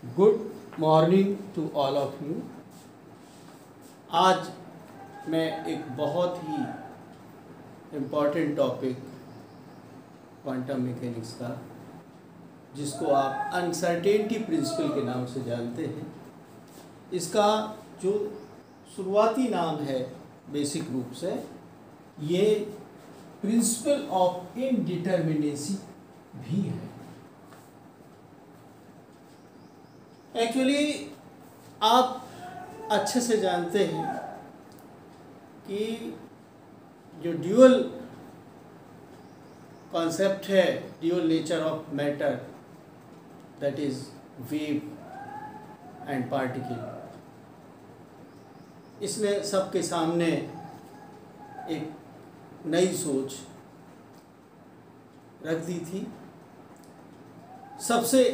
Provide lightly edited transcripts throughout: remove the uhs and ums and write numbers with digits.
Good morning to all of you. आज मैं एक बहुत ही इम्पॉर्टेंट टॉपिक क्वांटम मैकेनिक्स का, जिसको आप अनसर्टेनिटी प्रिंसिपल के नाम से जानते हैं, इसका जो शुरुआती नाम है बेसिक रूप से ये प्रिंसिपल ऑफ इनडिटर्मिनेसी भी है। एक्चुअली आप अच्छे से जानते हैं कि जो ड्यूअल कॉन्सेप्ट है, dual nature of matter, that is wave and particle, इसने सबके सामने एक नई सोच रख दी थी। सबसे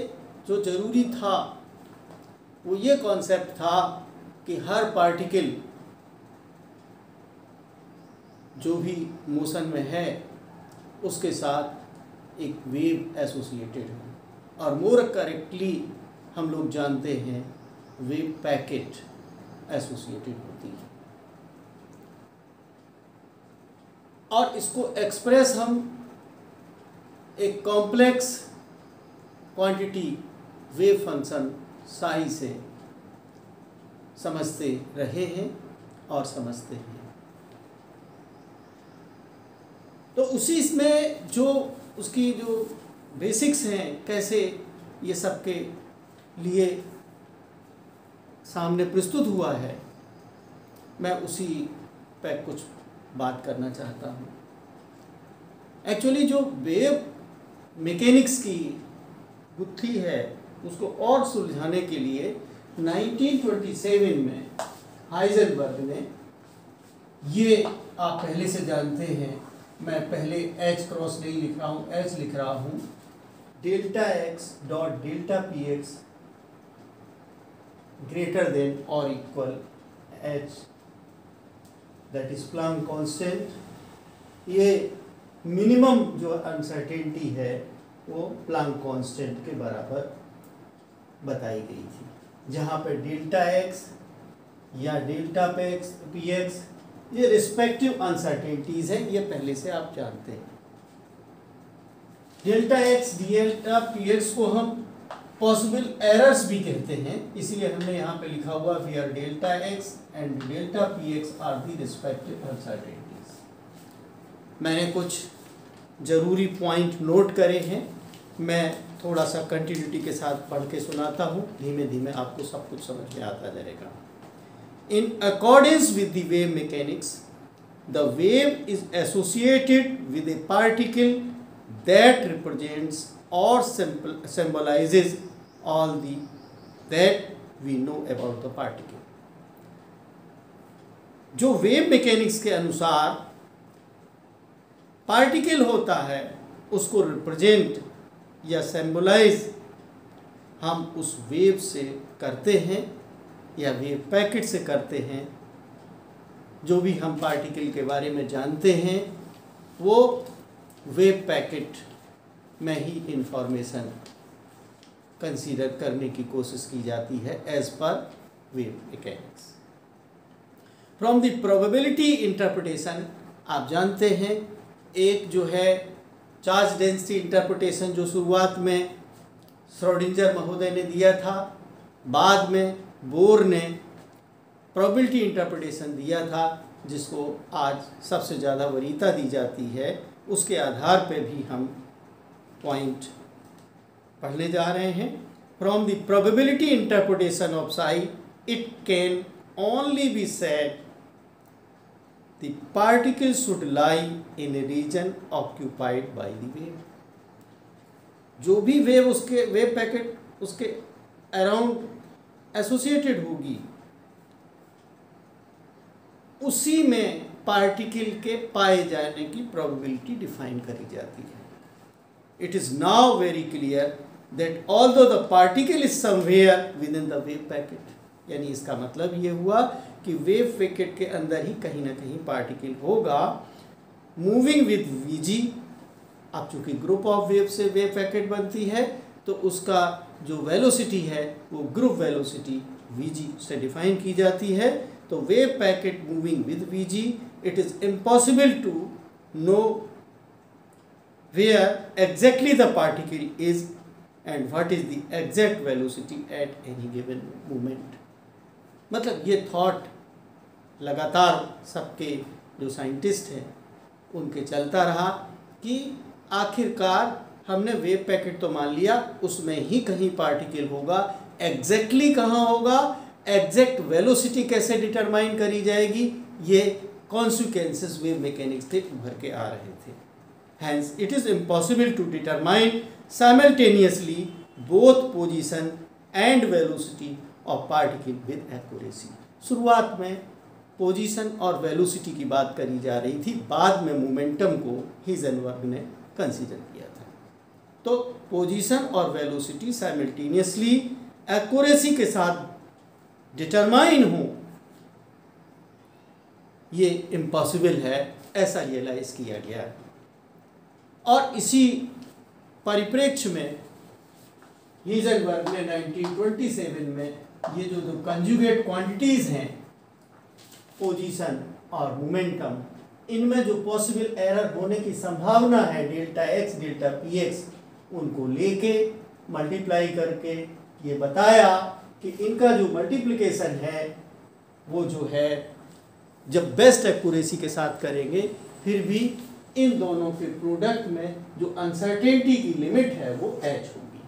जो ज़रूरी था वो ये कॉन्सेप्ट था कि हर पार्टिकल जो भी मोशन में है उसके साथ एक वेव एसोसिएटेड है, और मोर करेक्टली हम लोग जानते हैं वेव पैकेट एसोसिएटेड होती है। और इसको एक्सप्रेस हम एक complex quantity wave function psi से समझते रहे हैं और समझते हैं। तो उसी में जो उसकी जो बेसिक्स हैं, कैसे ये सबके लिए सामने प्रस्तुत हुआ है, मैं उसी पे कुछ बात करना चाहता हूँ। एक्चुअली जो वेव मैकेनिक्स की गुत्थी है उसको और सुलझाने के लिए 1927 में हाइजेनबर्ग ने, ये आप पहले से जानते हैं, मैं पहले एच क्रॉस नहीं लिख रहा हूँ, एच लिख रहा हूँ, delta X dot delta P X greater than और equal H, that is Planck constant. ये मिनिमम जो अनसर्टेनिटी है वो प्लैंक कांस्टेंट के बराबर बताई गई थी, जहाँ पर डेल्टा एक्स या डेल्टा पी एक्स ये रिस्पेक्टिव अनसर्टेनिटीज हैं, ये पहले से आप जानते हैं। Delta X delta P X को हम पॉसिबल एरर्स भी कहते हैं, इसीलिए हमने यहाँ पे लिखा हुआ where delta X and delta P X are the respective uncertainties. मैंने कुछ ज़रूरी पॉइंट नोट करे हैं, मैं थोड़ा सा कंटिन्यूटी के साथ पढ़ के सुनाता हूँ, धीमे धीमे आपको सब कुछ समझ में आता जाएगा। In accordance with the wave mechanics, the wave is associated with A particle that represents और symbolizes all the that we know about the particle। जो वेव मैकेनिक्स के अनुसार पार्टिकल होता है उसको रिप्रेजेंट या सिंबलाइज हम उस वेव से करते हैं या वेव पैकेट से करते हैं। जो भी हम पार्टिकल के बारे में जानते हैं वो वेव पैकेट में ही इंफॉर्मेशन कंसीडर करने की कोशिश की जाती है as per wave mechanics. From the probability interpretation, आप जानते हैं एक जो है चार्ज डेंसिटी इंटरप्रिटेशन जो शुरुआत में श्रोडिंगर महोदय ने दिया था, बाद में बोर ने प्रोबेबिलिटी इंटरप्रिटेशन दिया था, जिसको आज सबसे ज़्यादा वरीयता दी जाती है। उसके आधार पे भी हम पॉइंट पढ़ने जा रहे हैं। From the probability interpretation of Sai, it can only be said the particle should lie in a region occupied by the wave। जो भी वेव उसके वेव पैकेट उसके अराउंड एसोसिएटेड होगी, उसी में पार्टिकल के पाए जाने की प्रोबेबिलिटी डिफाइन करी जाती है। It is now very clear that although the particle is somewhere with in the wave packet, यानी इसका मतलब ये हुआ कि वेव पैकेट के अंदर ही कहीं ना कहीं पार्टिकल होगा मूविंग विद वीजी। अब चूंकि ग्रुप ऑफ वेव से वेव पैकेट बनती है तो उसका जो वेलोसिटी है वो ग्रुप वेलोसिटी Vg से डिफाइन की जाती है। तो wave packet moving with Vg, it is impossible to know where exactly the particle is and what is the exact velocity at any given moment. मतलब ये थॉट लगातार सबके जो साइंटिस्ट हैं उनके चलता रहा कि आखिरकार हमने वेव पैकेट तो मान लिया, उसमें ही कहीं पार्टिकल होगा, एग्जैक्टली कहाँ होगा, एग्जैक्ट वेलोसिटी कैसे डिटरमाइन करी जाएगी, ये कॉन्सिक्वेंसेस वेव मैकेनिक्स से उभर के आ रहे थे। Hence it is impossible to determine simultaneously both position and velocity of particle with accuracy. शुरुआत में पोजीशन और वेलोसिटी की बात करी जा रही थी, बाद में मोमेंटम को हिजेनबर्ग ने कंसीडर किया था। तो पोजीशन और वेलोसिटी साइमल्टेनियसली एक्यूरेसी के साथ डिटरमाइन हो, ये इम्पॉसिबल है, ऐसा रियलाइज किया गया। और इसी परिप्रेक्ष्य में हिजेनबर्ग ने 1927 में ये जो कंजुगेट क्वांटिटीज़ हैं पोजीशन और मोमेंटम, इनमें जो पॉसिबल एरर होने की संभावना है delta X delta P x, उनको लेके मल्टीप्लाई करके ये बताया कि इनका जो मल्टीप्लिकेशन है वो जो है जब बेस्ट एक्यूरेसी के साथ करेंगे फिर भी इन दोनों के प्रोडक्ट में जो अनसर्टेनिटी की लिमिट है वो एच होगी।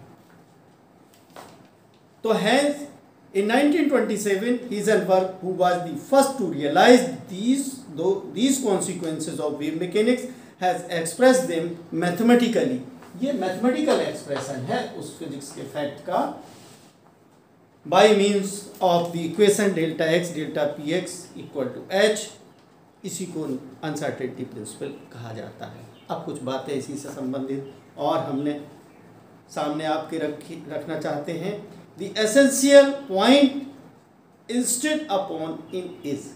तो hence in 1927 Heisenberg, who was the first to realize these consequences of wave mechanics, has expressed them mathematically। ये मैथमेटिकल एक्सप्रेशन है उस फिजिक्स के फैक्ट का, by means of the equation delta X delta P X equal to H. इसी को uncertainty principle कहा जाता है। अब कुछ बातें इसी से संबंधित और हमने सामने आपके रखना चाहते हैं। The essential point insisted upon in is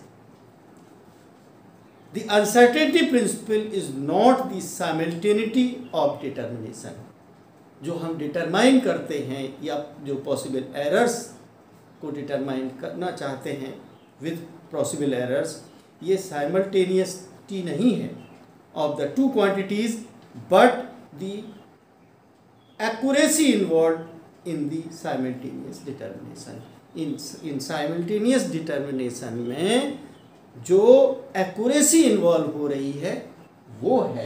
the uncertainty principle is not the simultaneity of determination। जो हम डिटरमाइन करते हैं या जो पॉसिबल एरर्स को डिटरमाइन करना चाहते हैं विद पॉसिबल एरर्स, ये साइमल्टेनियसटी नहीं है of the two quantities but the accuracy involve in the simultaneous determination। in simultaneous determination में जो एक्यूरेसी इन्वॉल्व हो रही है वो है।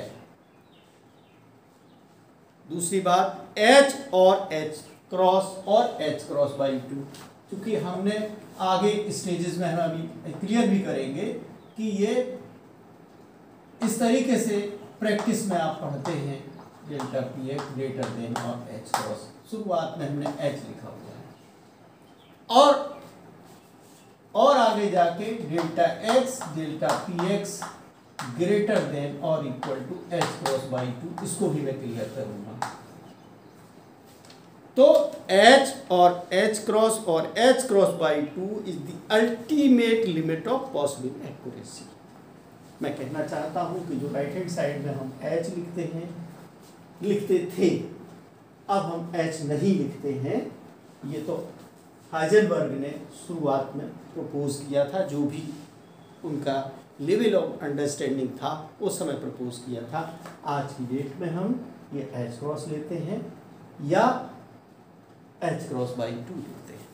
दूसरी बात H और H क्रॉस और H क्रॉस बाई 2, क्योंकि हमने आगे स्टेजेस में हम अभी क्लियर भी करेंगे कि ये इस तरीके से प्रैक्टिस में आप पढ़ते हैं delta P X greater than और H क्रॉस। शुरुआत में हमने H लिखा हुआ है और आगे जाके delta X delta P X greater than और equal to H cross by 2, इसको भी मैं क्लियर करूंगा। तो H और H क्रॉस और H cross by 2 is the ultimate limit of possible accuracy. मैं कहना चाहता हूं कि जो राइट हैंड साइड में हम H लिखते थे, अब हम H नहीं लिखते हैं। ये तो हाइजेनबर्ग ने शुरुआत में प्रपोज किया था, जो भी उनका लेवल ऑफ अंडरस्टैंडिंग था उस समय प्रपोज किया था। आज की डेट में हम ये H क्रॉस लेते हैं या H क्रॉस बाई 2 लेते हैं।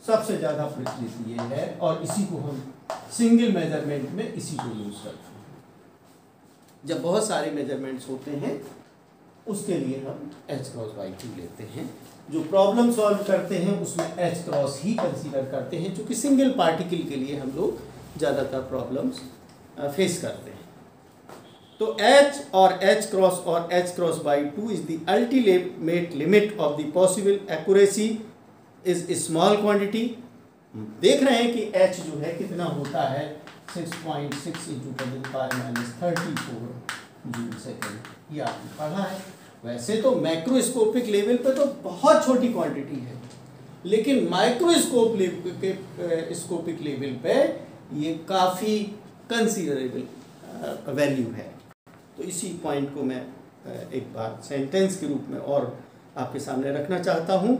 सबसे ज़्यादा प्रचलित ये है और इसी को हम सिंगल मेजरमेंट में इसी को यूज़ करते हैं। जब बहुत सारे मेजरमेंट्स होते हैं उसके लिए हम H क्रॉस बाई 2 लेते हैं। जो प्रॉब्लम सॉल्व करते हैं उसमें H क्रॉस ही कंसीडर करते हैं, क्योंकि सिंगल पार्टिकल के लिए हम लोग ज़्यादातर प्रॉब्लम्स फेस करते हैं। तो H और H क्रॉस और H cross by 2 is the ultimate limit of the possible accuracy is small quantity. देख रहे हैं कि H जो है कितना होता है, 6.6 इंटू 10⁻34 जूल सेकेंड, ये आपने पढ़ा है। वैसे तो मैक्रोस्कोपिक लेवल पे तो बहुत छोटी क्वांटिटी है, लेकिन माइक्रोस्कोपिक लेवल पे ये काफ़ी कंसीडरेबल वैल्यू है। तो इसी पॉइंट को मैं एक बार सेंटेंस के रूप में और आपके सामने रखना चाहता हूँ।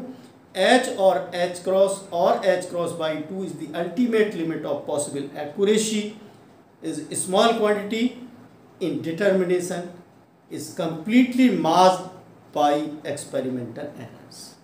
H और H क्रॉस और H cross by 2 is the ultimate limit of possible accuracy, is small quantity in determination, is completely masked by experimental errors.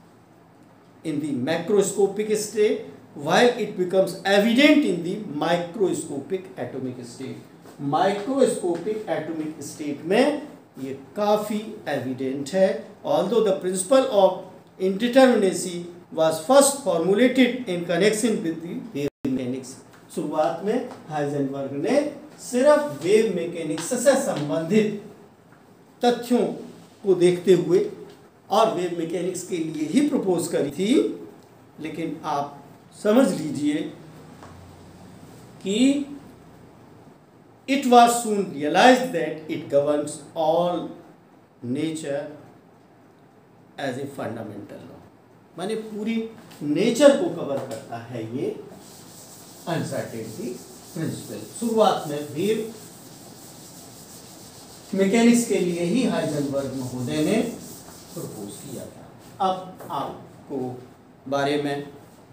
In the macroscopic state, while it becomes evident in the microscopic atomic state. Microscopic atomic state में ये काफ़ी evident है. Although the principle of indeterminacy was first formulated in connection with the wave mechanics. शुरुआत में Heisenberg ने सिर्फ wave mechanics से संबंधित तथ्यों को देखते हुए और वेव मैकेनिक्स के लिए ही प्रपोज करी थी. लेकिन आप समझ लीजिए कि it was soon realized that it governs all nature as a fundamental law. माने पूरी नेचर को कवर करता है ये अनसर्टेनिटी प्रिंसिपल. शुरुआत में वेव मैकेनिक्स के लिए ही हाइजेनबर्ग महोदय ने प्रपोज किया था. अब आपको बारे में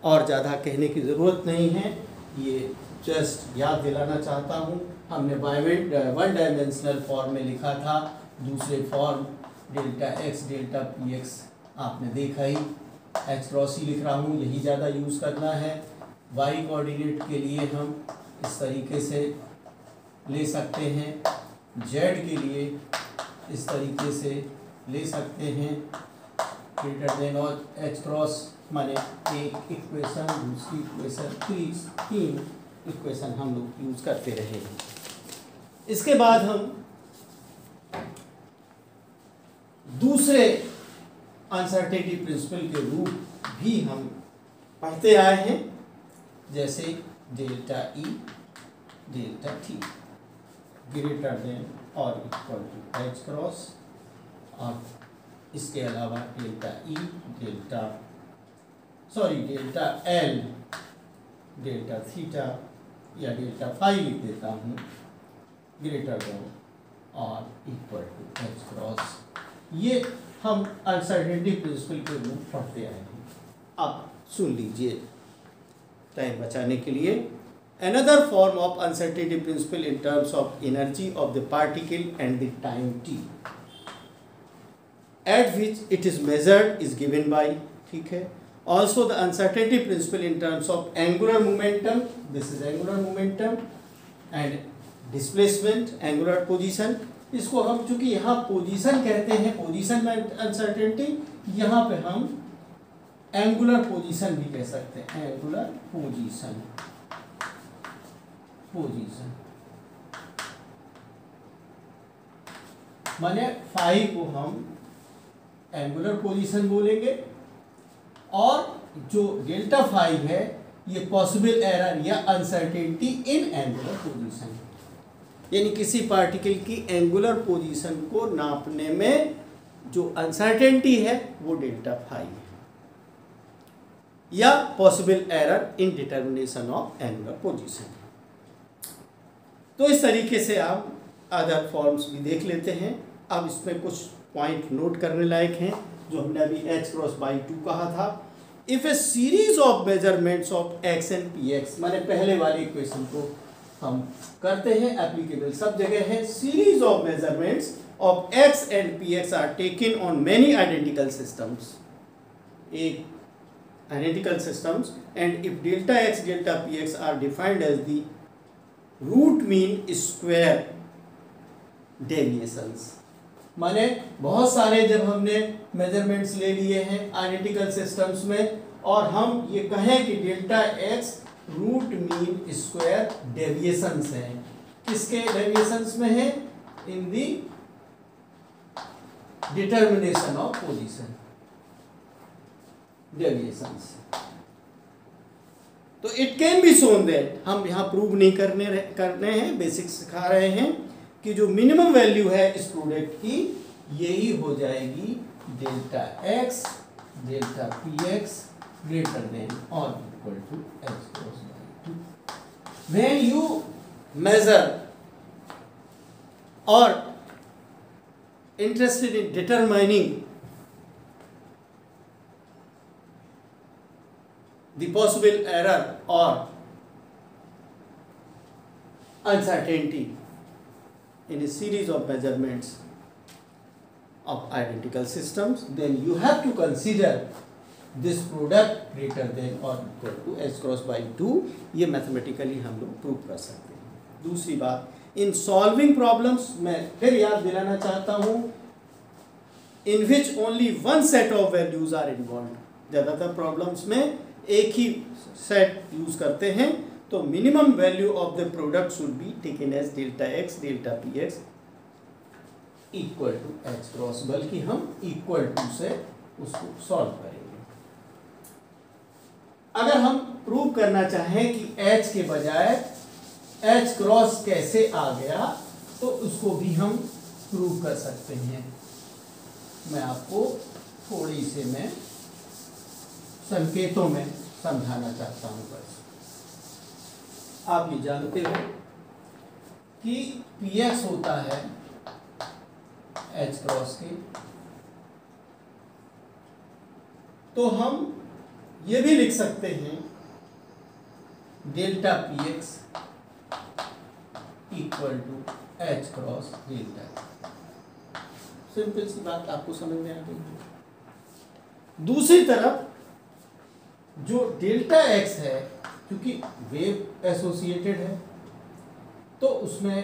और ज़्यादा कहने की ज़रूरत नहीं है. ये जस्ट याद दिलाना चाहता हूँ. हमने वन डायमेंशनल फॉर्म में लिखा था. दूसरे form delta X delta P x आपने देखा ही. एच क्रॉस ही लिख रहा हूँ, यही ज़्यादा यूज़ करना है. वाई कोऑर्डिनेट के लिए हम इस तरीके से ले सकते हैं. जेड के लिए इस तरीके से ले सकते हैं. ग्रेटर देन और एच क्रॉस माने एक इक्वेशन, दूसरी इक्वेशन, तीन इक्वेशन हम लोग यूज़ करते रहे हैं. इसके बाद हम दूसरे अनसर्टेनिटी प्रिंसिपल के रूप भी हम पढ़ते आए हैं, जैसे delta E delta T greater than और इक्वल टू एच क्रॉस. और इसके अलावा delta E delta L delta theta या डेल्टा फाई लिख देता हूँ ग्रेटर देन और इक्वल टू एच क्रॉस. ये हम अनसर्टेनिटी प्रिंसिपल के रूप पढ़ते आए हैं. अब सुन लीजिए टाइम बचाने के लिए. Another form of uncertainty principle in terms of energy of the particle and the time t at which it is measured is given by. ठीक है. Also the uncertainty principle in terms of angular momentum, this is angular momentum, and displacement, angular position. इसको हम चूंकि यहाँ position कहते हैं, position में uncertainty, यहाँ पे हम एंगुलर पोजीशन भी कह सकते हैं. एंगुलर पोजीशन माने फाई को हम एंगुलर पोजीशन बोलेंगे और जो डेल्टा फाई है ये पॉसिबल एरर या अनसर्टेनिटी इन एंगुलर पोजीशन, यानी किसी पार्टिकल की एंगुलर पोजीशन को नापने में जो अनसर्टेनिटी है वो डेल्टा फाई है, या possible error in determination of angular position. तो इस तरीके से आप अदर फॉर्म्स भी देख लेते हैं. अब इसमें कुछ पॉइंट नोट करने लायक हैं जो हमने अभी एच क्रॉस बाई 2 कहा था. If A series of measurements of X and P x, माने पहले वाले इक्वेशन को हम करते हैं, एप्लीकेबल सब जगह है. Series of measurements of X and P X are taken on many identical systems, एक identical systems, and if delta X delta P X are defined as the root mean square deviations. माने बहुत सारे जब हमने measurements ले लिए हैं identical systems में और हम ये कहें कि delta X root mean square deviations हैं, किसके डेविएशंस में है? In the determination of position deviations. तो it can be shown that, हम यहाँ प्रूव नहीं करने हैं, बेसिक्स सिखा रहे हैं कि जो मिनिमम वैल्यू है इस प्रोडक्ट की यही हो जाएगी delta X delta P X greater than और equal to H cross by 2. When you measure और interested in determining the possible error or uncertainty in a series of measurements of identical systems, then you have to consider this product greater than or equal to h cross by 2. ये mathematically हम लोग prove कर सकते हैं. दूसरी बात, in solving problems मैं फिर याद दिलाना चाहता हूँ, in which only one set of values are involve. ज़्यादातर प्रॉब्लम्स में एक ही सेट यूज करते हैं, तो minimum value of the product should be taken as delta X delta P X equal to H cross, बल्कि हम इक्वल टू से उसको सॉल्व करेंगे. अगर हम प्रूव करना चाहें कि एच के बजाय एच क्रॉस कैसे आ गया, तो उसको भी हम प्रूव कर सकते हैं. मैं आपको थोड़ी से मैं संकेतों में समझाना चाहता हूं. बस आप ये जानते हो कि px होता है h क्रॉस के, तो हम ये भी लिख सकते हैं delta px equal to h cross delta. Simple सी बात आपको समझ में आ गई. दूसरी तरफ जो डेल्टा x है, क्योंकि वेव एसोसिएटेड है, तो उसमें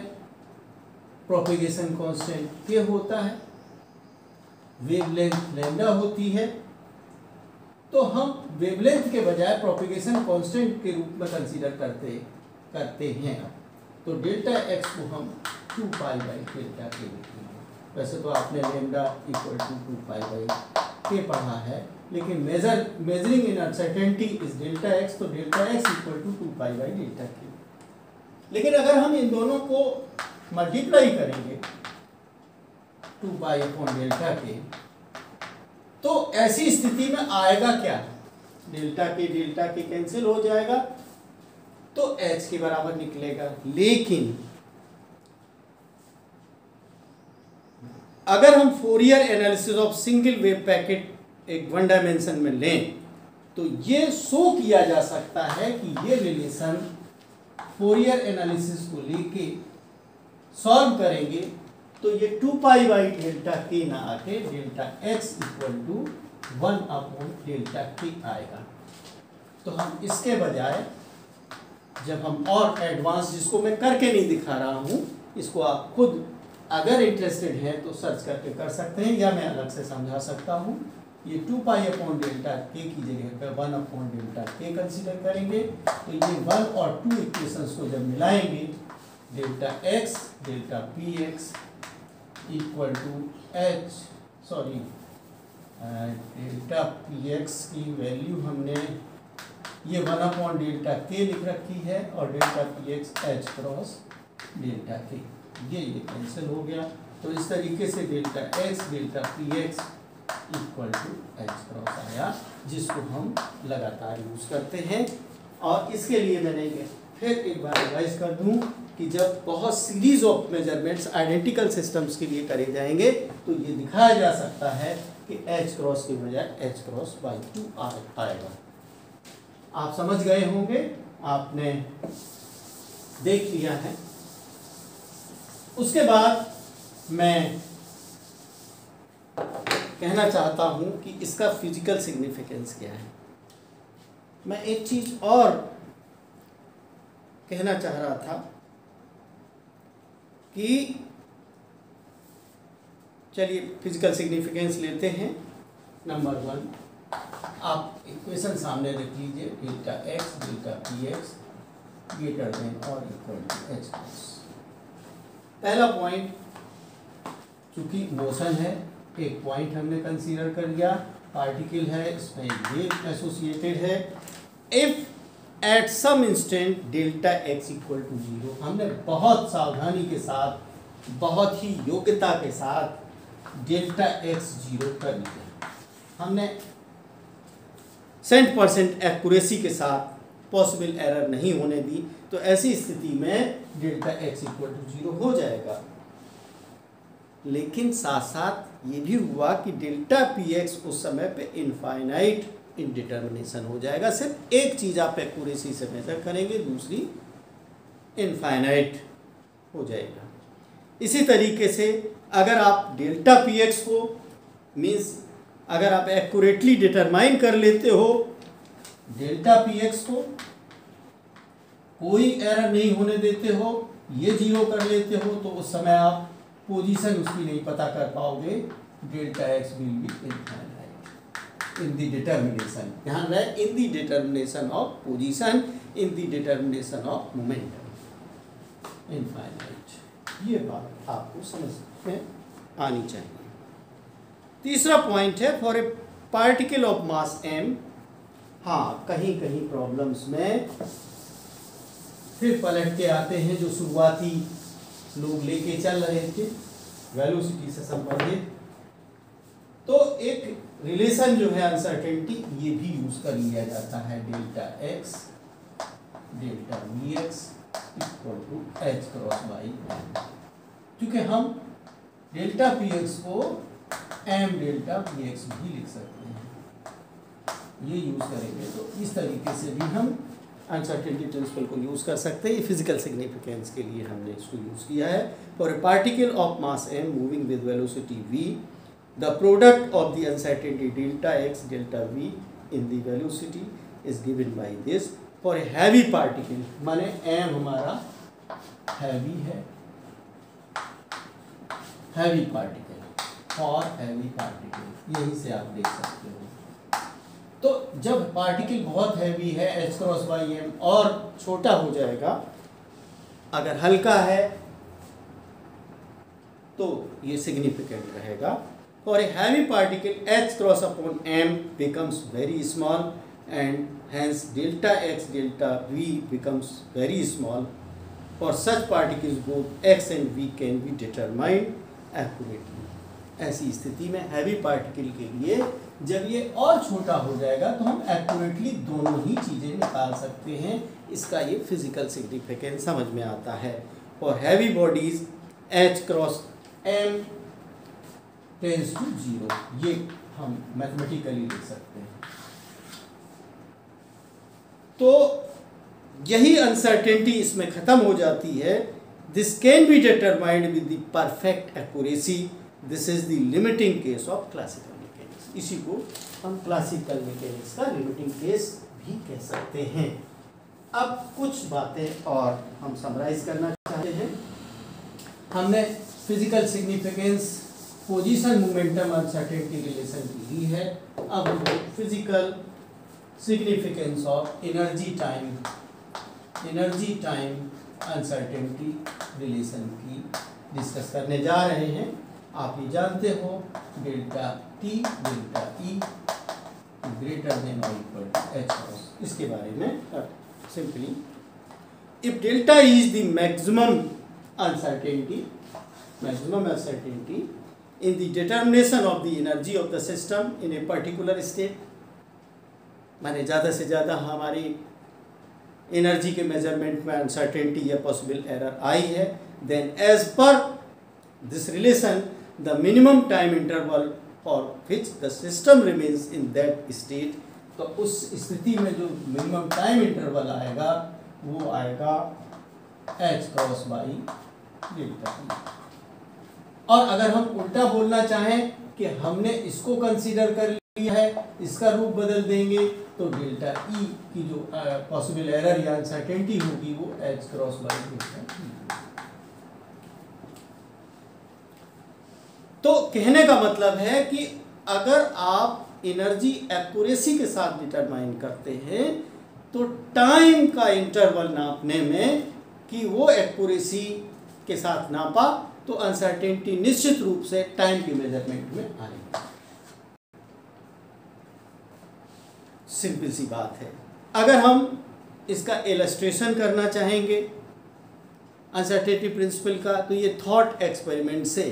प्रोपेगेशन कांस्टेंट k होता है, वेवलेंथ लैम्डा होती है, तो हम वेवलेंथ के बजाय प्रोपेगेशन कांस्टेंट के रूप में कंसीडर करते हैं. तो डेल्टा x को हम 2 पाई बाई डेल्टा k लिखेंगे. वैसे तो आपने lambda equal to 2 pi by k पढ़ा है, लेकिन measuring in uncertainty is delta x, तो delta x equal to 2 pi by delta k. लेकिन अगर हम इन दोनों को मल्टीप्लाई करेंगे 2 पाई अपॉन डेल्टा k, तो ऐसी स्थिति में आएगा क्या, डेल्टा के कैंसिल हो जाएगा, तो h के बराबर निकलेगा. लेकिन अगर हम Fourier analysis of single wave packet एक वन डायमेंशन में लें, तो ये शो किया जा सकता है कि ये रिलेशन फोरियर एनालिसिस को लेके सॉल्व करेंगे, तो ये 2 पाई बाई डेल्टा के ना आके delta X equal to 1 upon delta K आएगा. तो हम इसके बजाय जब हम और एडवांस, जिसको मैं करके नहीं दिखा रहा हूँ, इसको आप खुद अगर इंटरेस्टेड हैं तो सर्च करके कर सकते हैं, या मैं अलग से समझा सकता हूँ. ये 2 पाई अपॉन डेल्टा के की जगह पर 1 अपॉन डेल्टा के कंसीडर करेंगे. तो ये 1 और 2 इक्वेशंस को जब मिलाएंगे, delta X delta P X equal to delta P X की वैल्यू हमने ये 1 अपॉन डेल्टा के लिख रखी है, और delta P X H cross delta K, ये कैंसिल हो गया. तो इस तरीके से delta X delta P X equal to H cross आया, जिसको हम लगातार यूज करते हैं. और इसके लिए मैंने फिर एक बार रिवाइज कर दूं कि जब बहुत series of measurements identical systems के लिए करे जाएंगे, तो ये दिखाया जा सकता है कि एच क्रॉस के बजाय एच क्रॉस बाई 2 आएगा. आप समझ गए होंगे, आपने देख लिया है. उसके बाद मैं कहना चाहता हूं कि इसका फिजिकल सिग्निफिकेंस क्या है. मैं एक चीज और कहना चाह रहा था कि चलिए फिजिकल सिग्निफिकेंस लेते हैं. नंबर 1, आप इक्वेशन सामने रख लीजिए, delta X delta P X greater than और इक्वल टू एच क्रॉस. पहला पॉइंट, चूंकि मोशन है, एक पॉइंट हमने कंसीडर कर लिया, पार्टिकल है, इसमें वेव एसोसिएटेड है. If at some instant delta X equal to 0, हमने बहुत सावधानी के साथ, बहुत ही योग्यता के साथ डेल्टा एक्स 0 कर लिया. हमने 100% एक्यूरेसी के साथ पॉसिबल एरर नहीं होने दी. तो ऐसी स्थिति में डेल्टा एक्स इक्वल टू 0 हो जाएगा. लेकिन साथ साथ ये भी हुआ कि डेल्टा पी एक्स उस समय पे इनफाइनाइट इंडिटर्मिनेशन हो जाएगा। सिर्फ एक चीज़ आप एक्यूरेसी से मेजर करेंगे, दूसरी इनफाइनाइट हो जाएगा। इसी तरीके से अगर आप डेल्टा पी एक्स को मीन्स अगर आप एक्यूरेटली डिटरमाइन कर लेते हो डेल्टा पी एक्स को, कोई एरर नहीं होने देते हो, ये जीरो कर लेते हो, तो उस समय आप पोजीशन उसकी नहीं पता कर पाओगे। Delta x will be infinite in the determination. ध्यान रहे, in the determination of position, in the determination of momentum infinite. ये बात आपको समझ में आनी चाहिए। तीसरा पॉइंट है for a particle of mass m। हाँ, कहीं कहीं प्रॉब्लम्स में फिर पलट के आते हैं जो शुरुआती लोग लेके चल रहे थे वेलोसिटी से संबंधित। तो एक रिलेशन जो है अनसर्टेनिटी, ये भी यूज कर लिया जाता है, delta X delta V X equal to H cross by M. क्योंकि हम डेल्टा पी एक्स को एम डेल्टा पी एक्स भी लिख सकते हैं, ये यूज करेंगे। तो इस तरीके से भी हम अनसर्टेनिटी प्रिंसिपल को यूज कर सकते हैं। ये फिजिकल सिग्निफिकेंस के लिए हमने इसको यूज किया है। For a particle of mass m moving with velocity v, the product of the uncertainty delta x delta v in the velocity is given by this. For a heavy particle, माने m हमारा heavy है, heavy particle और heavy particle, यहीं से आप देख सकते हो। तो जब पार्टिकल बहुत हैवी है h क्रॉस बाई एम और छोटा हो जाएगा, अगर हल्का है तो ये सिग्निफिकेंट रहेगा। For a heavy particle h cross upon m becomes very small and hence delta x delta v becomes very small. For such particles both x and v can be determined accurately. ऐसी स्थिति में heavy particle के लिए जब ये और छोटा हो जाएगा तो हम एक्यूरेटली दोनों ही चीज़ें निकाल सकते हैं। इसका ये फिजिकल सिग्निफिकेंस समझ में आता है। For heavy bodies h cross m tends to 0, ये हम मैथमेटिकली लिख सकते हैं। तो यही अनसर्टेनिटी इसमें ख़त्म हो जाती है। This can be determined with the perfect accuracy. This is the limiting case of classical mechanics. इसी को हम क्लासिकल मैकेनिक्स का लिमिटिंग केस भी कह सकते हैं। अब कुछ बातें और हम समराइज करना चाहते हैं। हमने physical significance, position, momentum, uncertainty relation की ली है। अब हम physical significance of energy time uncertainty relation की डिस्कस करने जा रहे हैं। आप ये जानते हो delta T delta E greater than और इक्वल टू एच क्रॉस, इसके बारे में simply if delta is the maximum uncertainty in the determination of the energy of the system in a particular state, माने ज़्यादा से ज़्यादा हमारी एनर्जी के मेजरमेंट में अनसर्टेनिटी या पॉसिबल एरर आई है, then as per this relation the minimum time interval for which the system remains in that state. तो उस स्थिति में जो मिनिमम टाइम इंटरवल आएगा वो आएगा H cross by delta E. और अगर हम उल्टा बोलना चाहें कि हमने इसको कंसीडर कर लिया है, इसका रूप बदल देंगे तो डेल्टा ई की जो पॉसिबल एरर या अनसर्टेनिटी होगी वो H cross by delta E. तो कहने का मतलब है कि अगर आप एनर्जी एक्यूरेसी के साथ डिटरमाइन करते हैं तो टाइम का इंटरवल नापने में कि वो एक्यूरेसी के साथ नापा तो अनसर्टेनिटी निश्चित रूप से टाइम के मेजरमेंट में आएगी। सिंपल सी बात है। अगर हम इसका इलस्ट्रेशन करना चाहेंगे अनसर्टेनिटी प्रिंसिपल का, तो ये थॉट एक्सपेरिमेंट से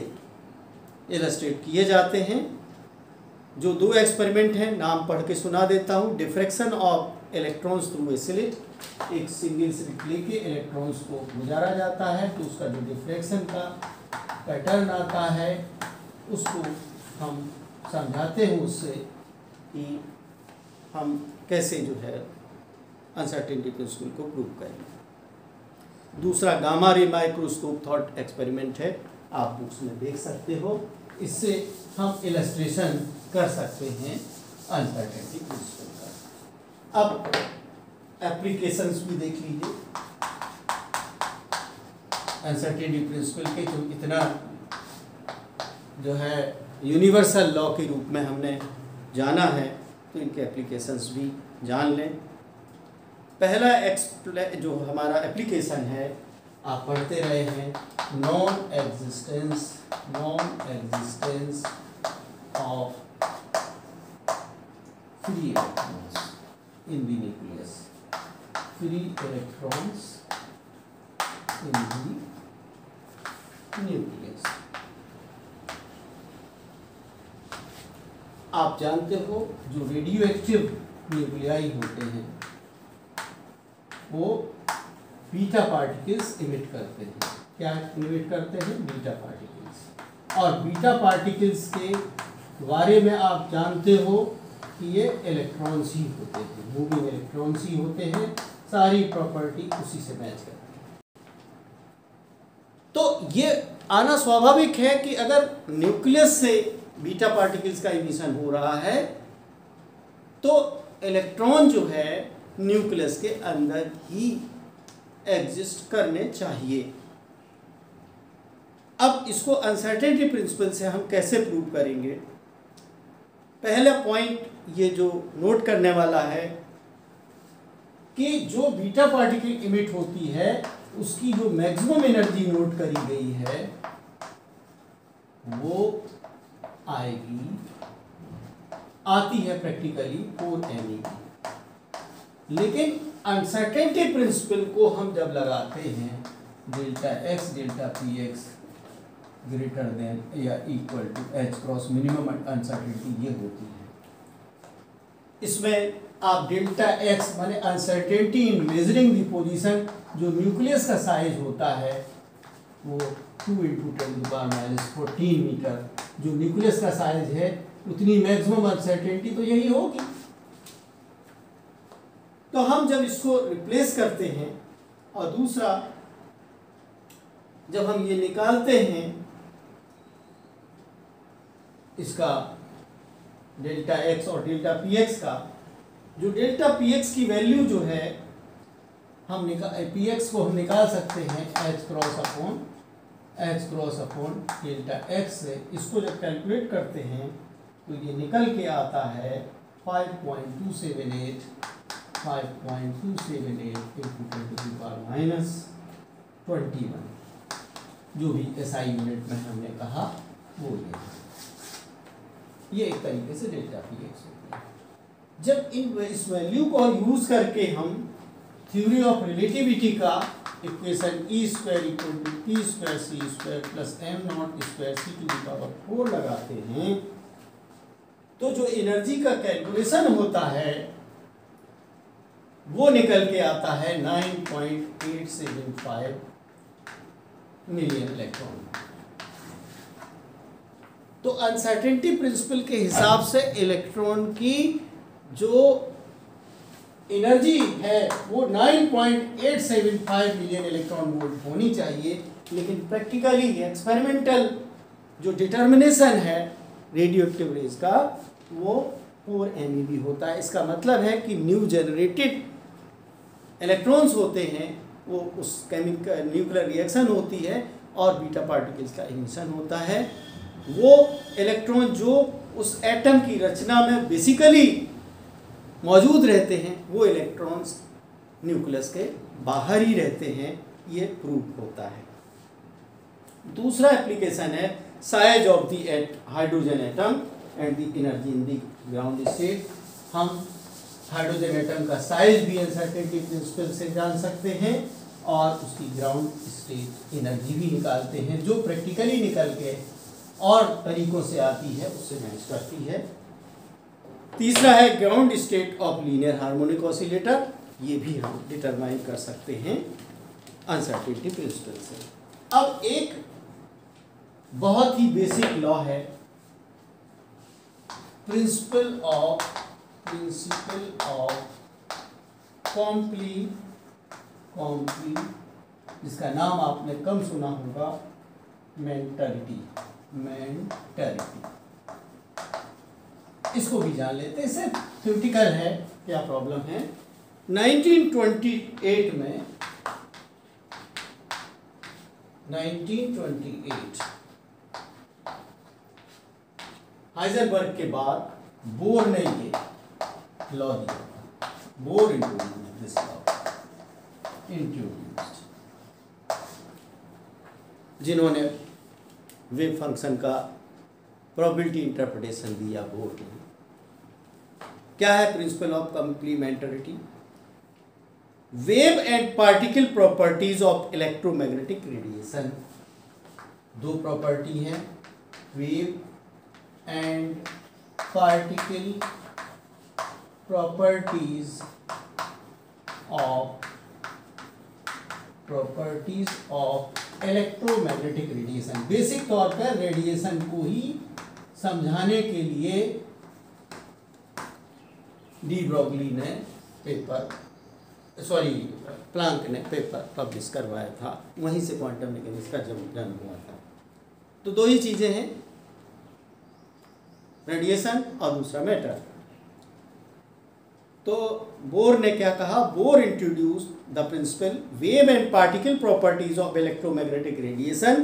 इलस्ट्रेट किए जाते हैं। जो दो एक्सपेरिमेंट हैं नाम पढ़ के सुना देता हूँ। Diffraction of electrons through a slit, एक सिंगल स्लिट लेके इलेक्ट्रॉन्स को गुजारा जाता है तो उसका जो डिफ्रैक्शन का पैटर्न आता है उसको हम समझाते हैं उससे कि हम कैसे जो है अनसर्टेनिटी प्रिंसिपल को प्रूव करेंगे। दूसरा gamma ray microscope thought experiment है, आप बुक्स में देख सकते हो। इससे हम इलस्ट्रेशन कर सकते हैं अनसर्टेनिटी प्रिंसिपल का। अब एप्लीकेशंस भी देख लीजिए अनसर्टेनिटी प्रिंसिपल के, जो इतना जो है यूनिवर्सल लॉ के रूप में हमने जाना है, तो इनके एप्लीकेशंस भी जान लें। पहला जो हमारा एप्लीकेशन है आप पढ़ते रहे हैं, non existence of free electrons in the nucleus, free electrons in the nucleus. आप जानते हो जो रेडियो एक्टिव न्यूक्लियाई होते हैं वो बीटा पार्टिकल्स इमिट करते हैं। क्या इमिट करते हैं? Beta particles. और बीटा पार्टिकल्स के बारे में आप जानते हो कि ये इलेक्ट्रॉन्स ही होते हैं, मूविंग इलेक्ट्रॉन्स ही होते हैं, सारी प्रॉपर्टी उसी से मैच करती है। तो ये आना स्वाभाविक है कि अगर न्यूक्लियस से बीटा पार्टिकल्स का इमिशन हो रहा है तो इलेक्ट्रॉन जो है न्यूक्लियस के अंदर ही एग्जिस्ट करने चाहिए। अब इसको अनसर्टेनिटी प्रिंसिपल से हम कैसे प्रूव करेंगे? पहला पॉइंट ये जो नोट करने वाला है कि जो बीटा पार्टिकल इमिट होती है उसकी जो मैक्सिमम एनर्जी नोट करी गई है वो आती है प्रैक्टिकली 4 MeV। लेकिन अनसर्टेनिटी प्रिंसिपल को हम जब लगाते हैं delta X delta P X greater than या equal to H cross minimum uncertainty ये होती है। इसमें आप डेल्टा एक्स माने uncertainty in measuring the position, जो न्यूक्लियस का साइज होता है वो 2 × 10⁻14 मीटर, जो न्यूक्लियस का साइज है उतनी मैक्सिमम अनसर्टेनिटी तो यही होगी। तो हम जब इसको रिप्लेस करते हैं और दूसरा जब हम ये निकालते हैं इसका डेल्टा एक्स और डेल्टा पी एक्स का, जो डेल्टा पी एक्स की वैल्यू जो है हम पी एक्स को हम निकाल सकते हैं H cross upon delta x से। इसको जब कैलकुलेट करते हैं तो ये निकल के आता है 5.278 × 10⁻21, जो भी SI यूनिट में हमने कहा वो ये एक तरीके से डेल्टा पी एक्स होती है। जब इस वैल्यू को यूज करके हम थ्योरी ऑफ रिलेटिविटी का equation E² = P²C² + m0² c⁴ लगाते हैं तो जो एनर्जी का कैलकुलेशन होता है वो निकल के आता है 9.875 मिलियन इलेक्ट्रॉन। तो अनसर्टेनिटी प्रिंसिपल के हिसाब से इलेक्ट्रॉन की जो एनर्जी है वो 9.875 मिलियन इलेक्ट्रॉन वोल्ट होनी चाहिए, लेकिन प्रैक्टिकली एक्सपेरिमेंटल जो डिटर्मिनेशन है रेडियो एक्टिव रेज का वो 4 MeV होता है। इसका मतलब है कि न्यू जनरेटेड इलेक्ट्रॉन्स होते हैं वो उस केमिकल न्यूक्लियर रिएक्शन होती है और बीटा पार्टिकल्स का इमिशन होता है। वो इलेक्ट्रॉन जो उस एटम की रचना में बेसिकली मौजूद रहते हैं वो इलेक्ट्रॉन्स न्यूक्लियस के बाहर ही रहते हैं, ये प्रूव होता है। दूसरा एप्लीकेशन है size of the hydrogen atom and the energy in the ground state. हम हाइड्रोजन एटम का साइज भी अनसर्टेनिटी प्रिंसिपल से जान सकते हैं और उसकी ग्राउंड स्टेट एनर्जी भी निकालते हैं, जो प्रैक्टिकली निकल के और तरीकों से आती है उससे मैच करती है। तीसरा है ground state of linear harmonic oscillator, ये भी हम डिटरमाइन कर सकते हैं अनसर्टेनिटी प्रिंसिपल से। अब एक बहुत ही बेसिक लॉ है principle of principle of complementarity, जिसका नाम आपने कम सुना होगा, मेंटरिटी। इसको भी जान लेते हैं, इससे थ्योरेटिकल है, क्या प्रॉब्लम है। 1928 में 1928 हाइजेनबर्ग के बाद बोर ने ये लॉ दिया, बोर इंट्रोड्यूस्ड दिस लॉ, जिन्होंने वेव फंक्शन का प्रोबेबिलिटी इंटरप्रिटेशन दिया बोर ने। क्या है principle of complementarity? Wave and particle properties of electromagnetic radiation. दो प्रॉपर्टी हैं, wave and particle properties of electromagnetic radiation. Basic तौर पर रेडिएशन को ही समझाने के लिए डी ब्रोगली ने प्लांक ने पेपर पब्लिश करवाया था, वहीं से क्वांटम मैकेनिक्स का जन्म हुआ था। तो दो ही चीजें हैं, रेडिएशन और दूसरा मैटर। तो बोर ने क्या कहा? Bohr introduce the principal wave and particle properties of electromagnetic radiation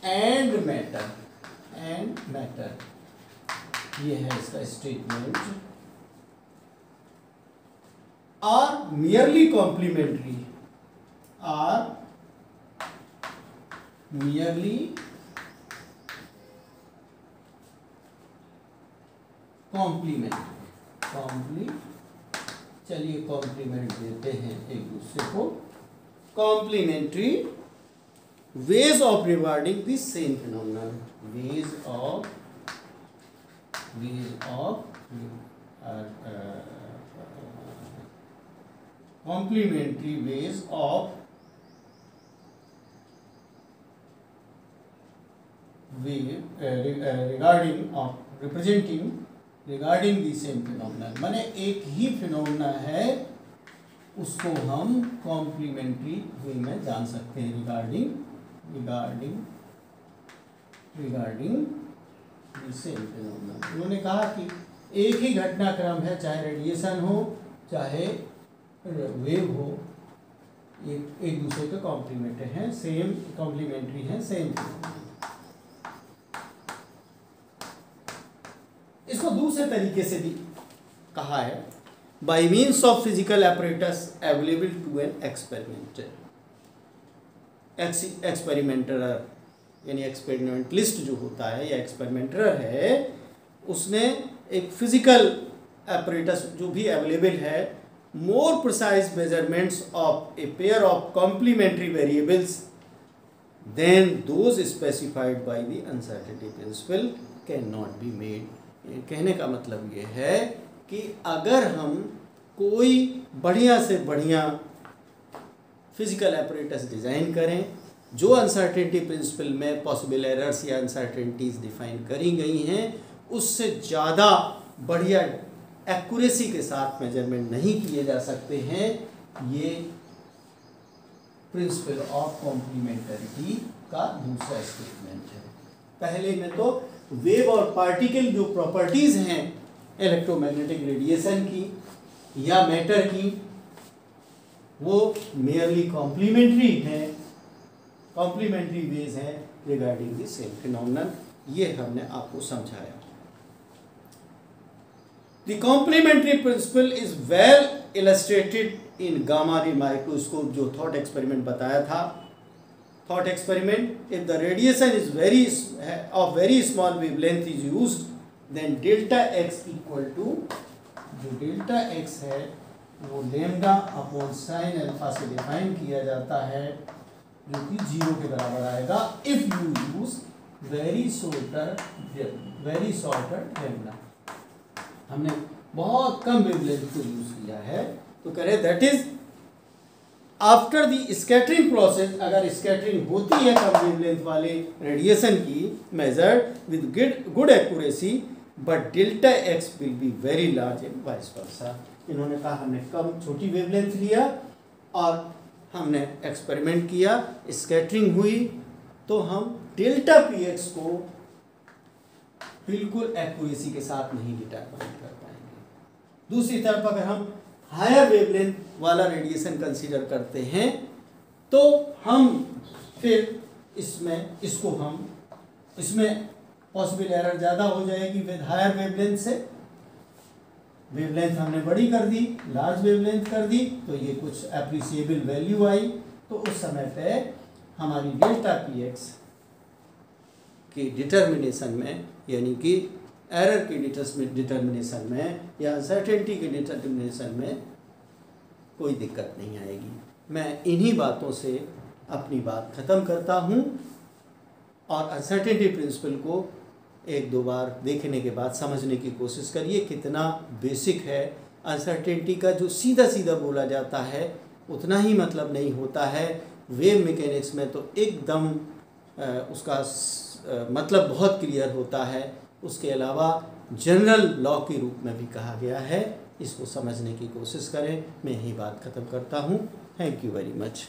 and matter. ये है इसका स्टेटमेंट। आर मियरली कॉम्प्लीमेंट्री, चलिए कॉम्प्लीमेंट देते हैं एक दूसरे को। Complementary ways of regarding the same phenomenon, complementary ways of regarding the same phenomenon। माने एक ही फिनोमेना है, उसको हम कॉम्प्लीमेंट्री वे में जान सकते हैं, रिगार्डिंग द सेम फिनोमेना। उन्होंने कहा कि एक ही घटनाक्रम है, चाहे रेडिएशन हो चाहे वेव हो, एक दूसरे के कॉम्प्लीमेंट्री हैं, सेम। इसको दूसरे तरीके से भी कहा है, by means of physical apparatus available to an experimenter, यानी एक्सपेरिमेंटलिस्ट जो होता है या एक्सपेरिमेंटर है, उसने एक फिजिकल apparatus जो भी अवेलेबल है, more precise measurements of a pair of complementary variables than those specified by the uncertainty principle cannot be made। कहने का मतलब ये है कि अगर हम कोई बढ़िया से बढ़िया फिजिकल apparatus डिज़ाइन करें, जो अनसर्टेनिटी प्रिंसिपल में पॉसिबल एरर्स या अनसर्टेनिटीज डिफाइन करी गई हैं, उससे ज़्यादा बढ़िया एक्यूरेसी के साथ मेजरमेंट नहीं किए जा सकते हैं। ये प्रिंसिपल ऑफ कॉम्प्लीमेंटरिटी का दूसरा स्टेटमेंट है। पहले में तो वेव और पार्टिकल जो प्रॉपर्टीज हैं इलेक्ट्रोमैग्नेटिक रेडिएशन की या मैटर की, वो मेयरली कॉम्प्लीमेंट्री हैं, कॉम्प्लीमेंट्री वेज हैं रिगार्डिंग द सेम फिनोमेनन। ये हमने आपको समझाया। The complementary principle is well illustrated in gamma ray microscope, जो thought experiment बताया था। Thought experiment, if the radiation is very small wavelength is used, then delta x equal to, जो delta x है वो lambda upon sin alpha से define किया जाता है, जो कि 0 के बराबर आएगा if you use very shorter lambda। हमने बहुत कम वेवलेंथ को यूज किया है, तो करें that is after the scattering process. अगर स्कैटरिंग होती है कम वेवलेंथ वाले रेडिएशन की, measured with good accuracy, but delta x will be very large and vice versa. इन्होंने कहा हमने कम छोटी वेवलेंथ लिया और हमने एक्सपेरिमेंट किया, स्कैटरिंग हुई, तो हम डेल्टा पी एक्स को बिल्कुल एक्यूरेसी के साथ नहीं डिटरमाइन कर पाएंगे। दूसरी तरफ अगर हम हायर वेवलेंथ वाला रेडिएशन कंसीडर करते हैं तो हम फिर इसमें पॉसिबल एरर ज़्यादा हो जाएगी विद हायर वेवलेंथ से। वेवलेंथ हमने बड़ी कर दी, लार्ज वेवलेंथ कर दी, तो ये कुछ एप्रिसिएबल वैल्यू आई, तो उस समय पे हमारी डेल्टा पी एक्स की डिटर्मिनेशन में, यानी कि एरर की डिटर्मिनेशन में या अनसर्टेनिटी के डिटर्मिनेशन में कोई दिक्कत नहीं आएगी। मैं इन्हीं बातों से अपनी बात ख़त्म करता हूँ और अनसर्टेनिटी प्रिंसिपल को एक दो बार देखने के बाद समझने की कोशिश करिए कितना बेसिक है। अनसर्टेनिटी का जो सीधा सीधा बोला जाता है उतना ही मतलब नहीं होता है। वेव मैकेनिक्स में तो एकदम उसका मतलब बहुत क्लियर होता है। उसके अलावा जनरल लॉ के रूप में भी कहा गया है, इसको समझने की कोशिश करें। मैं यही बात ख़त्म करता हूँ। Thank you very much.